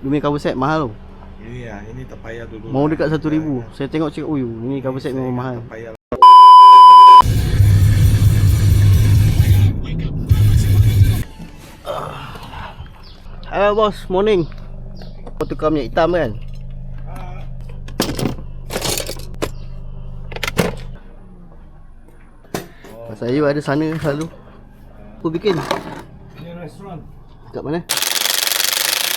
Demi cover set mahal tu. Ini tak payah dulu. Mau dekat 1,000. Saya tengok cakap, "Oi, ini cover set memang mahal." Tak payah. Hello bos, morning. Kau tukar minyak hitam kan? Saya ada sana selalu. Aku bikin. Ini restoran. Kat mana?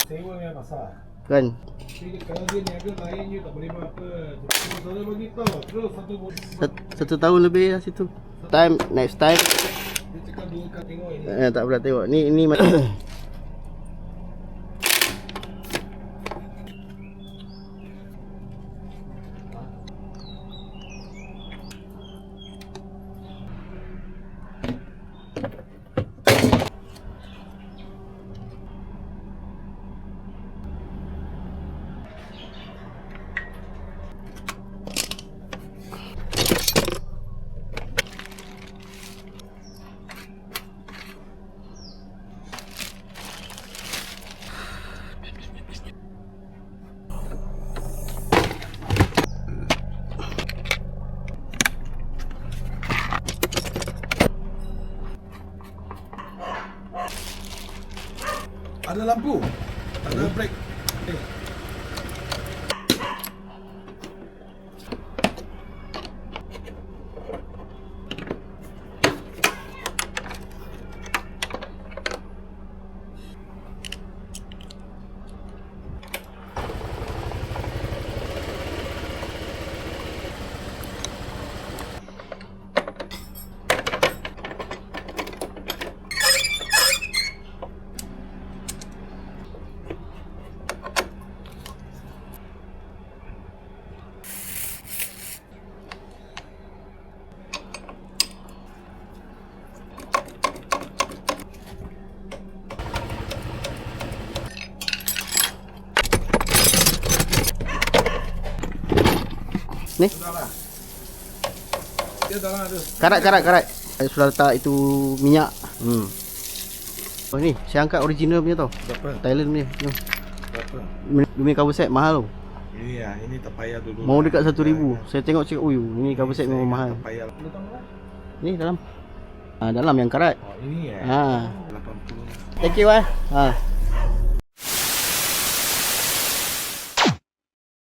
Sewa yang pasar. Kan? Jadi kalau dia niaga lain je tak boleh buat apa. Saudara bagi tahu terus Satu tahun lebih lah situ. Next time. dia cakap dua kali tengok ini. Tak pernah tengok. Ni Ada lampu. Ada brake. ni. Sudahlah. Dia dalam ada. Karat. Saya sudah letak itu minyak. Oh ni, saya angkat original punya tau. Berapa? Thailand punya. Berapa? Demi cover set mahal tu. Ini tak payah dulu. Mau dekat 1,000. Saya tengok cakap, "Oi, ini cover set memang mahal." Tak payah. Ni dalam. Dalam yang karat. Oh, ini ya. 80. 80. Thank you ah.